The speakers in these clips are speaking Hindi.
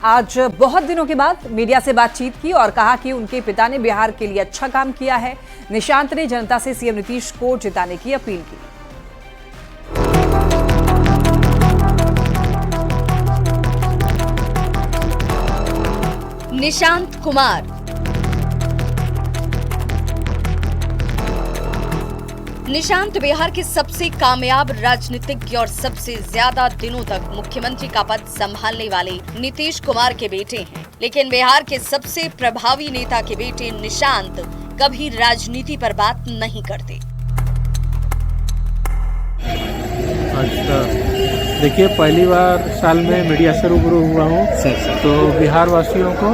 आज बहुत दिनों के बाद मीडिया से बातचीत की और कहा कि उनके पिता ने बिहार के लिए अच्छा काम किया है। निशांत ने जनता से सीएम नीतीश को जिताने की अपील की। निशांत कुमार निशांत बिहार के सबसे कामयाब राजनीतिज्ञ और सबसे ज्यादा दिनों तक मुख्यमंत्री का पद संभालने वाले नीतीश कुमार के बेटे हैं। लेकिन बिहार के सबसे प्रभावी नेता के बेटे निशांत कभी राजनीति पर बात नहीं करते। अच्छा, देखिए, पहली बार साल में मीडिया से रूबरू हुआ हूँ, तो बिहार वासियों को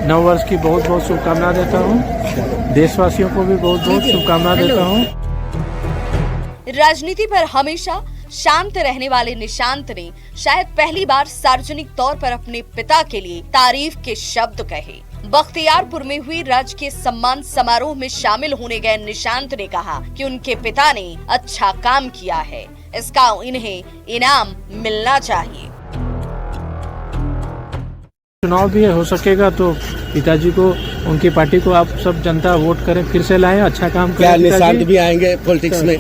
नव वर्ष की बहुत बहुत शुभकामना देता हूँ। देशवासियों को भी बहुत बहुत शुभकामना देता हूँ। राजनीति पर हमेशा शांत रहने वाले निशांत ने शायद पहली बार सार्वजनिक तौर पर अपने पिता के लिए तारीफ के शब्द कहे। बख्तियारपुर में हुई राजकीय सम्मान समारोह में शामिल होने गए निशांत ने कहा कि उनके पिता ने अच्छा काम किया है, इसका इन्हें इनाम मिलना चाहिए। चुनाव भी हो सकेगा तो पिताजी को, उनकी पार्टी को आप सब जनता वोट करें, फिर से लाएं, अच्छा काम करें। क्या निशांत भी आएंगे पॉलिटिक्स में?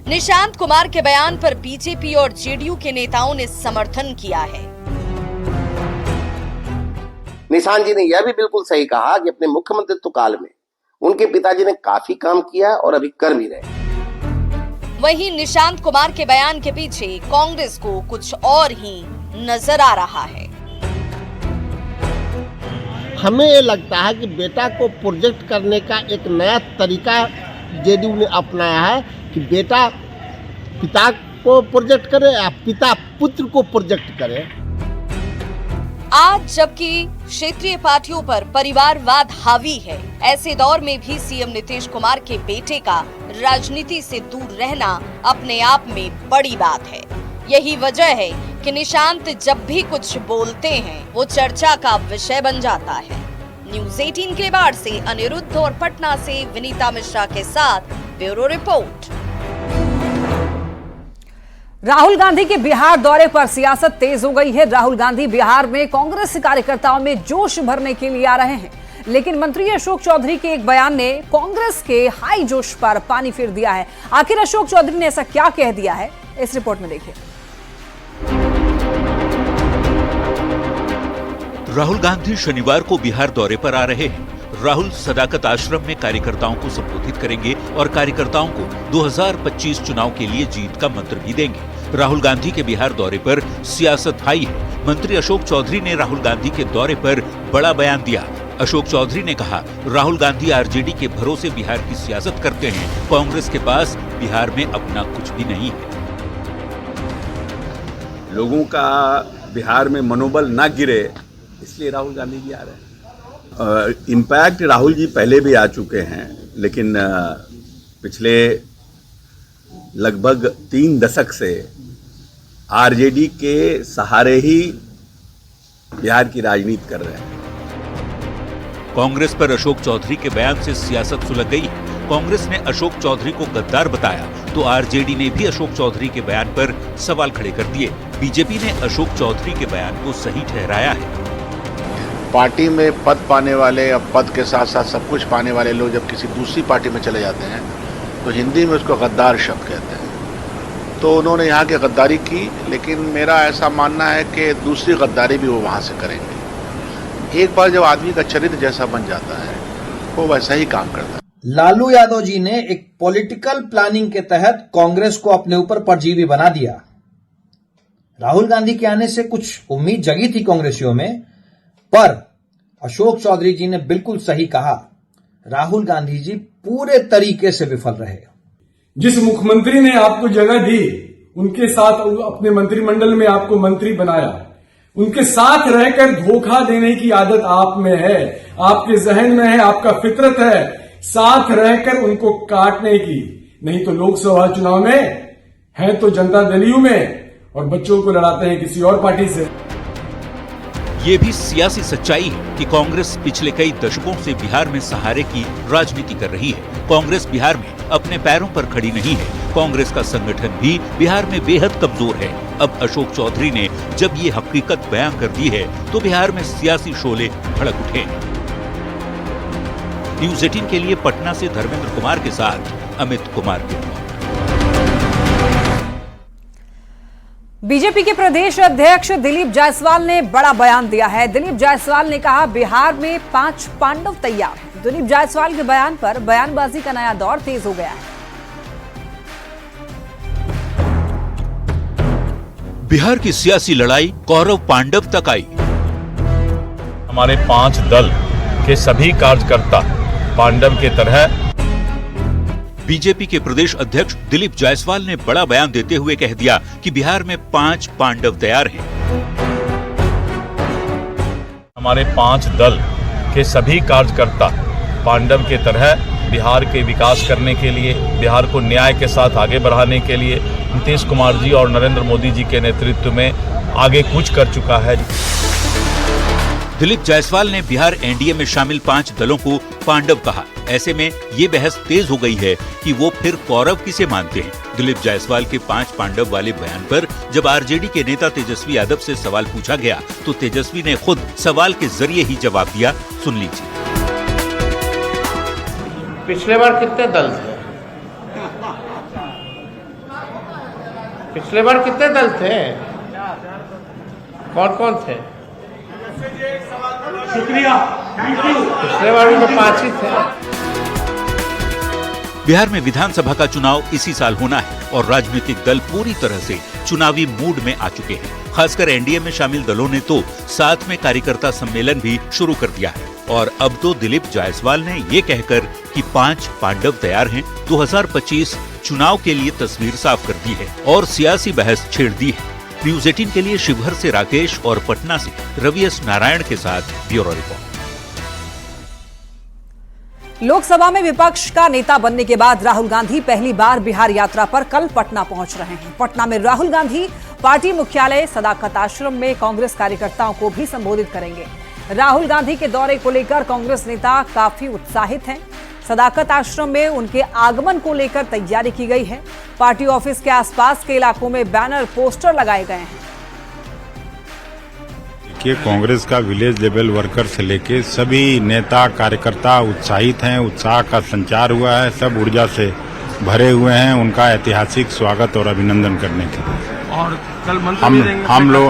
निशांत कुमार के बयान पर बीजेपी और जेडीयू के नेताओं ने समर्थन किया है। निशांत जी ने यह भी बिल्कुल सही कहा कि अपने मुख्यमंत्रित्व काल में उनके पिताजी ने काफी काम किया और अभी कर भी रहे। वहीं निशांत कुमार के बयान के पीछे कांग्रेस को कुछ और ही नजर आ रहा है। हमें ये लगता है कि बेटा को प्रोजेक्ट करने का एक नया तरीका जेडीयू ने अपनाया है कि बेटा पिता को प्रोजेक्ट करे या पिता पुत्र को प्रोजेक्ट करे। आज जबकि क्षेत्रीय पार्टियों पर परिवारवाद हावी है, ऐसे दौर में भी सीएम नीतीश कुमार के बेटे का राजनीति से दूर रहना अपने आप में बड़ी बात है। यही वजह है कि निशांत जब भी कुछ बोलते हैं वो चर्चा का विषय बन जाता है। न्यूज़ 18 के बाढ़ से अनिरुद्ध और पटना से विनीता मिश्रा के साथ ब्यूरो रिपोर्ट। राहुल गांधी के बिहार दौरे पर सियासत तेज हो गई है। राहुल गांधी बिहार में कांग्रेस कार्यकर्ताओं में जोश भरने के लिए आ रहे हैं, लेकिन मंत्री अशोक चौधरी के एक बयान ने कांग्रेस के हाई जोश पर पानी फेर दिया है। आखिर अशोक चौधरी ने ऐसा क्या कह दिया है, इस रिपोर्ट में देखिए। राहुल गांधी शनिवार को बिहार दौरे पर आ रहे हैं। राहुल सदाकत आश्रम में कार्यकर्ताओं को संबोधित करेंगे और कार्यकर्ताओं को 2025 चुनाव के लिए जीत का मंत्र भी देंगे। राहुल गांधी के बिहार दौरे पर सियासत हाई है। मंत्री अशोक चौधरी ने राहुल गांधी के दौरे पर बड़ा बयान दिया। अशोक चौधरी ने कहा, राहुल गांधी आरजेडी के भरोसे बिहार की सियासत करते हैं। कांग्रेस के पास बिहार में अपना कुछ भी नहीं है। लोगों का बिहार में मनोबल ना गिरे, इसलिए राहुल गांधी जी आ रहे हैं। इनफैक्ट राहुल जी पहले भी आ चुके हैं, लेकिन पिछले लगभग 3 दशक से आरजेडी के सहारे ही बिहार की राजनीति कर रहे हैं। कांग्रेस पर अशोक चौधरी के बयान से सियासत सुलग गई। कांग्रेस ने अशोक चौधरी को गद्दार बताया तो आरजेडी ने भी अशोक चौधरी के बयान पर सवाल खड़े कर दिए। बीजेपी ने अशोक चौधरी के बयान को सही ठहराया है। पार्टी में पद पाने वाले या पद के साथ साथ सब कुछ पाने वाले लोग जब किसी दूसरी पार्टी में चले जाते हैं तो हिंदी में उसको गद्दार शब्द कहते हैं। तो उन्होंने यहाँ की गद्दारी की, लेकिन मेरा ऐसा मानना है कि दूसरी गद्दारी भी वो वहाँ से करेंगे। एक बार जब आदमी का चरित्र जैसा बन जाता है वो वैसा ही काम करता है। लालू यादव जी ने एक पॉलिटिकल प्लानिंग के तहत कांग्रेस को अपने ऊपर परजीवी बना दिया। राहुल गांधी के आने से कुछ उम्मीद जगी थी कांग्रेसियों में, पर अशोक चौधरी जी ने बिल्कुल सही कहा, राहुल गांधी जी पूरे तरीके से विफल रहे। जिस मुख्यमंत्री ने आपको जगह दी, उनके साथ अपने मंत्रिमंडल में आपको मंत्री बनाया, उनके साथ रहकर धोखा देने की आदत आप में है, आपके जहन में है, आपका फितरत है, साथ रहकर उनको काटने की। नहीं तो लोकसभा चुनाव में है तो जनता दल यू में और बच्चों को लड़ाते हैं किसी और पार्टी से। ये भी सियासी सच्चाई है कि कांग्रेस पिछले कई दशकों से बिहार में सहारे की राजनीति कर रही है। कांग्रेस बिहार में अपने पैरों पर खड़ी नहीं है। कांग्रेस का संगठन भी बिहार में बेहद कमजोर है। अब अशोक चौधरी ने जब ये हकीकत बयां कर दी है तो बिहार में सियासी शोले भड़क उठे। न्यूज़ 18 के लिए पटना से धर्मेंद्र कुमार के साथ अमित कुमार की रिपोर्ट। बीजेपी के प्रदेश अध्यक्ष दिलीप जायसवाल ने बड़ा बयान दिया है। दिलीप जायसवाल ने कहा, बिहार में 5 पांडव तैयार। दिलीप जायसवाल के बयान पर बयानबाजी का नया दौर तेज हो गया है। बिहार की सियासी लड़ाई कौरव पांडव तक आई। हमारे 5 दल के सभी कार्यकर्ता पांडव के तरह। बीजेपी के प्रदेश अध्यक्ष दिलीप जायसवाल ने बड़ा बयान देते हुए कह दिया कि बिहार में 5 पांडव तैयार हैं। हमारे 5 दल के सभी कार्यकर्ता पांडव के तरह बिहार के विकास करने के लिए, बिहार को न्याय के साथ आगे बढ़ाने के लिए नीतीश कुमार जी और नरेंद्र मोदी जी के नेतृत्व में आगे कूच कर चुका है। दिलीप जायसवाल ने बिहार एनडीए में शामिल 5 दलों को पांडव कहा। ऐसे में ये बहस तेज हो गई है कि वो फिर कौरव किसे मानते हैं। दिलीप जायसवाल के 5 पांडव वाले बयान पर जब आरजेडी के नेता तेजस्वी यादव से सवाल पूछा गया तो तेजस्वी ने खुद सवाल के जरिए ही जवाब दिया। सुन लीजिए। पिछले बार कितने दल थे? पिछले बार कितने दल थे? कौन कौन थे? शुक्रिया, थैंक यू। पिछले बार भी तो 5 ही थे। बिहार में विधानसभा का चुनाव इसी साल होना है और राजनीतिक दल पूरी तरह से चुनावी मूड में आ चुके हैं। खासकर एनडीए में शामिल दलों ने तो साथ में कार्यकर्ता सम्मेलन भी शुरू कर दिया है। और अब तो दिलीप जायसवाल ने ये कहकर कि 5 पांडव तैयार हैं, 2025 चुनाव के लिए तस्वीर साफ कर दी है और सियासी बहस छेड़ दी है। न्यूज़ 18 के लिए शिवहर से राकेश और पटना से रवि एस नारायण के साथ ब्यूरो रिपोर्ट। लोकसभा में विपक्ष का नेता बनने के बाद राहुल गांधी पहली बार बिहार यात्रा पर कल पटना पहुंच रहे हैं। पटना में राहुल गांधी पार्टी मुख्यालय सदाकत आश्रम में कांग्रेस कार्यकर्ताओं को भी संबोधित करेंगे। राहुल गांधी के दौरे को लेकर कांग्रेस नेता काफी उत्साहित हैं। सदाकत आश्रम में उनके आगमन को लेकर तैयारी की गई है। पार्टी ऑफिस के आसपास के इलाकों में बैनर पोस्टर लगाए गए हैं। देखिए, कांग्रेस का विलेज लेवल वर्कर से लेके सभी नेता कार्यकर्ता उत्साहित हैं। उत्साह का संचार हुआ है, सब ऊर्जा से भरे हुए हैं उनका ऐतिहासिक स्वागत और अभिनंदन करने के लिए। और कल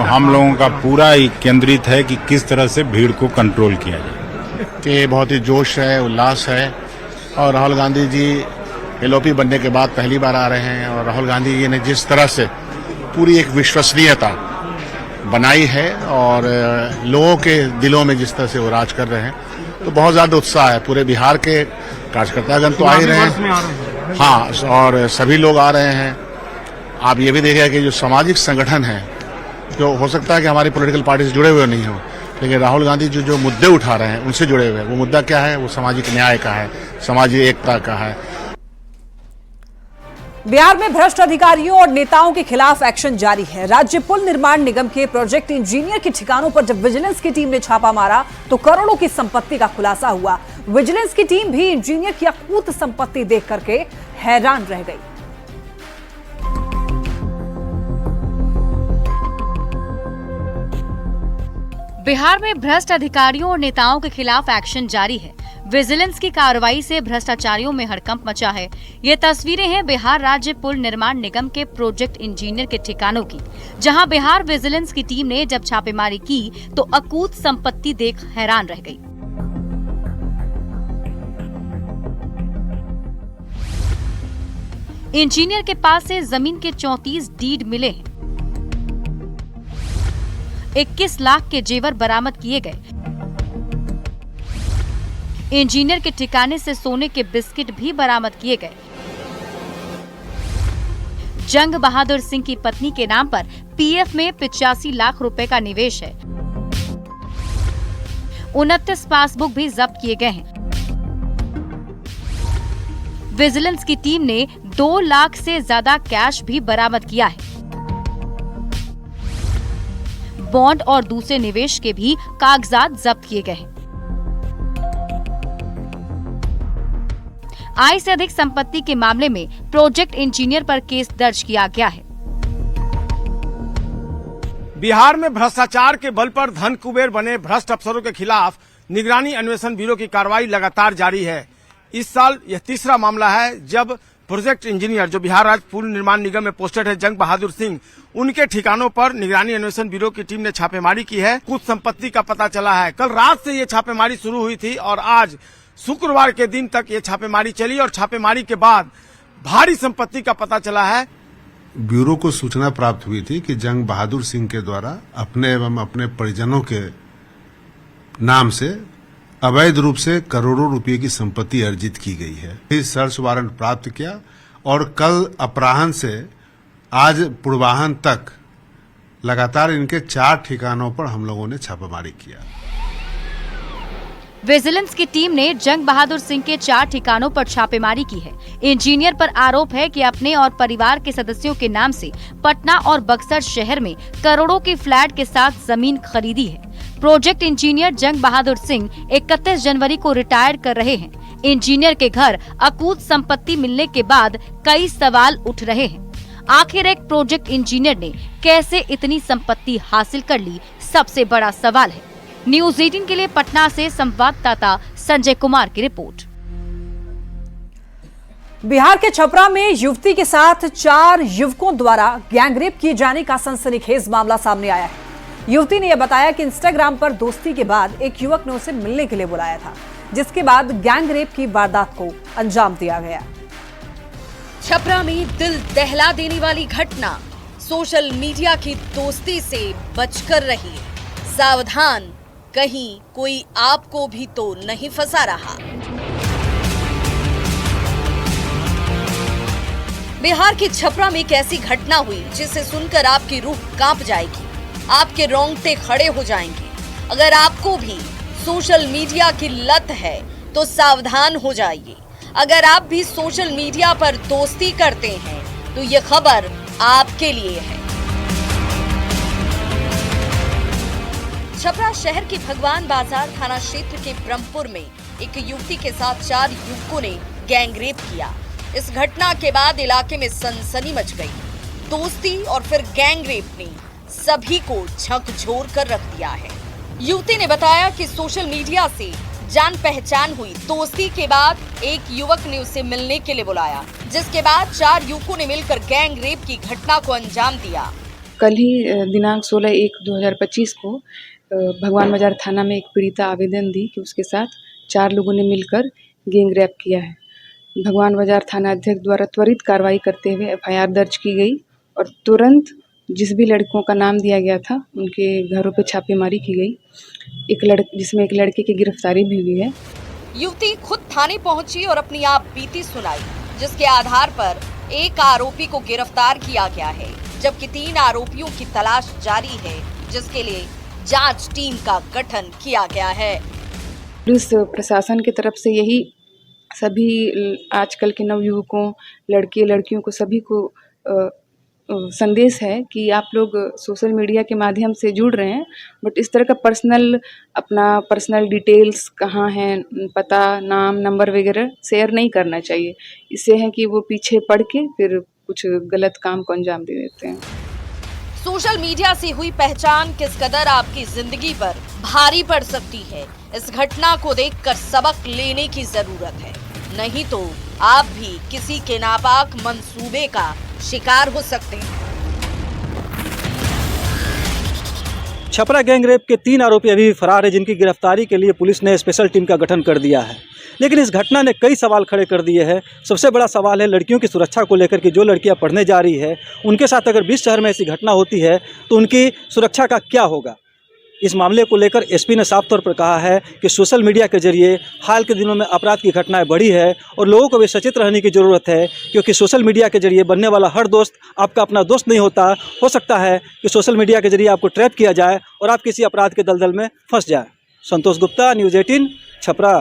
हम लोगों का पूरा ही केंद्रित है कि किस तरह से भीड़ को कंट्रोल किया जाए। कि बहुत ही जोश है, उल्लास है और राहुल गांधी जी एलओपी बनने के बाद पहली बार आ रहे हैं और राहुल गांधी जी ने जिस तरह से पूरी एक विश्वसनीयता बनाई है और लोगों के दिलों में जिस तरह से वो राज कर रहे हैं तो बहुत ज्यादा उत्साह है। पूरे बिहार के कार्यकर्तागण तो आ ही रहे हैं, हाँ, और सभी लोग आ रहे हैं। आप ये भी देखिए कि जो सामाजिक संगठन है, जो हो सकता है कि हमारी पॉलिटिकल पार्टी से जुड़े हुए नहीं हो, लेकिन राहुल गांधी जो मुद्दे उठा रहे हैं उनसे जुड़े हुए हैं। वो मुद्दा क्या है? वो सामाजिक न्याय का है, सामाजिक एकता का है। बिहार में भ्रष्ट अधिकारियों और नेताओं के खिलाफ एक्शन जारी है। राज्य पुल निर्माण निगम के प्रोजेक्ट इंजीनियर के ठिकानों पर जब विजिलेंस की टीम ने छापा मारा तो करोड़ों की संपत्ति का खुलासा हुआ। विजिलेंस की टीम भी इंजीनियर की अकूत संपत्ति देख करके हैरान रह गई। बिहार में भ्रष्ट अधिकारियों और नेताओं के खिलाफ एक्शन जारी है। विजिलेंस की कार्रवाई से भ्रष्टाचारियों में हड़कंप मचा है। ये तस्वीरें हैं बिहार राज्य पुल निर्माण निगम के प्रोजेक्ट इंजीनियर के ठिकानों की, जहां बिहार विजिलेंस की टीम ने जब छापेमारी की तो अकूत संपत्ति देख हैरान रह गई। इंजीनियर के पास से जमीन के 34 डीड मिले हैं। 21 लाख के जेवर बरामद किए गए। इंजीनियर के ठिकाने से सोने के बिस्किट भी बरामद किए गए। जंग बहादुर सिंह की पत्नी के नाम पर पीएफ में 85 लाख रुपए का निवेश है। 29 पासबुक भी जब्त किए गए हैं। विजिलेंस की टीम ने 2 लाख से ज्यादा कैश भी बरामद किया है। बॉन्ड और दूसरे निवेश के भी कागजात जब्त किए गए हैं। आय से अधिक संपत्ति के मामले में प्रोजेक्ट इंजीनियर पर केस दर्ज किया गया है। बिहार में भ्रष्टाचार के बल पर धन कुबेर बने भ्रष्ट अफसरों के खिलाफ निगरानी अन्वेषण ब्यूरो की कार्रवाई लगातार जारी है। इस साल यह तीसरा मामला है जब प्रोजेक्ट इंजीनियर जो बिहार राज्य पुल निर्माण निगम में पोस्टेड है जंग बहादुर सिंह, उनके ठिकानों पर निगरानी अन्वेषण ब्यूरो की टीम ने छापेमारी की है। कुछ संपत्ति का पता चला है। कल रात से ये छापेमारी शुरू हुई थी और आज शुक्रवार के दिन तक ये छापेमारी चली और छापेमारी के बाद भारी संपत्ति का पता चला है। ब्यूरो को सूचना प्राप्त हुई थी कि जंग बहादुर सिंह के द्वारा अपने एवं अपने परिजनों के नाम से अवैध रूप से करोड़ों रुपए की संपत्ति अर्जित की गई है। इस सर्च वारंट प्राप्त किया और कल अपराह्न से आज पूर्वाह्न तक लगातार इनके 4 ठिकानों पर हम लोगों ने छापेमारी किया। विजिलेंस की टीम ने जंग बहादुर सिंह के 4 ठिकानों पर छापेमारी की है। इंजीनियर पर आरोप है कि अपने और परिवार के सदस्यों के नाम से पटना और बक्सर शहर में करोड़ों की फ्लैट के साथ जमीन खरीदी है। प्रोजेक्ट इंजीनियर जंग बहादुर सिंह 31 जनवरी को रिटायर कर रहे हैं। इंजीनियर के घर अकूत संपत्ति मिलने के बाद कई सवाल उठ रहे हैं। आखिर एक प्रोजेक्ट इंजीनियर ने कैसे इतनी संपत्ति हासिल कर ली, सबसे बड़ा सवाल है। न्यूज़ 18 के लिए पटना से संवाददाता संजय कुमार की रिपोर्ट। बिहार के छपरा में युवती के साथ 4 युवकों द्वारा गैंगरेप किए जाने का सनसनीखेज मामला सामने आया है। युवती ने यह बताया कि इंस्टाग्राम पर दोस्ती के बाद एक युवक ने उसे मिलने के लिए बुलाया था, जिसके बाद गैंगरेप की वारदात को अंजाम दिया गया। छपरा में दिल दहला देने वाली घटना। सोशल मीडिया की दोस्ती से बचकर रहिए, सावधान, कहीं कोई आपको भी तो नहीं फंसा रहा। बिहार के छपरा में एक ऐसी घटना हुई जिसे सुनकर आपकी रूह कांप जाएगी, आपके रोंगटे खड़े हो जाएंगे। अगर आपको भी सोशल मीडिया की लत है तो सावधान हो जाइए। अगर आप भी सोशल मीडिया पर दोस्ती करते हैं तो ये खबर आपके लिए है। छपरा शहर के भगवान बाजार थाना क्षेत्र के ब्रह्मपुर में एक युवती के साथ 4 युवकों ने गैंगरेप किया। इस घटना के बाद इलाके में सनसनी मच गई। दोस्ती और फिर गैंगरेप ने सभी को झकझोर कर रख दिया है। युवती ने बताया कि सोशल मीडिया से जान पहचान हुई। दोस्ती के बाद एक युवक ने उसे मिलने के लिए बुलाया, जिसके बाद 4 युवकों ने मिलकर गैंगरेप की घटना को अंजाम दिया। कल ही दिनांक 16/1/2025 को भगवान बाजार थाना में एक पीड़िता आवेदन दी कि उसके साथ 4 लोगों ने मिलकर गैंगरेप किया है। भगवान बाजार थाना अध्यक्ष द्वारा त्वरित कार्रवाई करते हुए FIR दर्ज की गई और तुरंत जिस भी लड़कों का नाम दिया गया था उनके घरों पर छापेमारी की गई, जिसमें एक लड़के की गिरफ्तारी भी हुई है। युवती खुद थाने पहुंची और अपनी आप बीती सुनाई, जिसके आधार पर एक आरोपी को गिरफ्तार किया गया है, जबकि 3 आरोपियों की तलाश जारी है, जिसके लिए जांच टीम का गठन किया गया है। पुलिस प्रशासन की तरफ से यही सभी आजकल के नवयुवकों, लड़के लड़कियों को सभी को संदेश है कि आप लोग सोशल मीडिया के माध्यम से जुड़ रहे हैं, बट इस तरह का पर्सनल डिटेल्स कहाँ हैं, पता, नाम, नंबर वगैरह शेयर नहीं करना चाहिए। इससे है कि वो पीछे पड़ के फिर कुछ गलत काम को अंजाम दे देते हैं। सोशल मीडिया से हुई पहचान किस कदर आपकी जिंदगी पर भारी पड़ सकती है, इस घटना को देखकर सबक लेने की जरूरत है, नहीं तो आप भी किसी के नापाक मंसूबे का शिकार हो सकते हैं। छपरा गैंगरेप के 3 आरोपी अभी भी फरार है, जिनकी गिरफ्तारी के लिए पुलिस ने स्पेशल टीम का गठन कर दिया है। लेकिन इस घटना ने कई सवाल खड़े कर दिए हैं। सबसे बड़ा सवाल है लड़कियों की सुरक्षा को लेकर कि जो लड़कियां पढ़ने जा रही है उनके साथ अगर 20 शहर में ऐसी घटना होती है तो उनकी सुरक्षा का क्या होगा। इस मामले को लेकर एसपी ने साफ तौर पर कहा है कि सोशल मीडिया के जरिए हाल के दिनों में अपराध की घटनाएं बढ़ी है और लोगों को भी सचेत रहने की ज़रूरत है, क्योंकि सोशल मीडिया के जरिए बनने वाला हर दोस्त आपका अपना दोस्त नहीं होता। हो सकता है कि सोशल मीडिया के जरिए आपको ट्रैप किया जाए और आप किसी अपराध के दलदल में फंस जाए। संतोष गुप्ता, न्यूज़ 18, छपरा।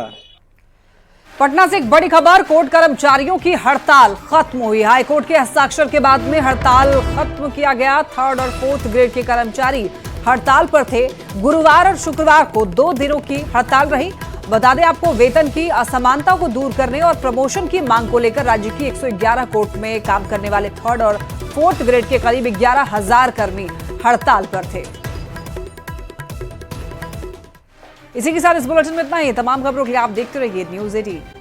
पटना से एक बड़ी खबर, कोर्ट कर्मचारियों की हड़ताल खत्म हुई। हाईकोर्ट के हस्ताक्षर के बाद में हड़ताल खत्म किया गया। 3rd और 4th ग्रेड के कर्मचारी हड़ताल पर थे। गुरुवार और शुक्रवार को 2 दिनों की हड़ताल रही। बता दें आपको, वेतन की असमानता को दूर करने और प्रमोशन की मांग को लेकर राज्य की 111 कोर्ट में काम करने वाले 3rd और 4th ग्रेड के करीब 11,000 कर्मी हड़ताल पर थे। इसी के साथ इस बुलेटिन में इतना ही। तमाम खबरों के लिए आप देखते रहिए News 18।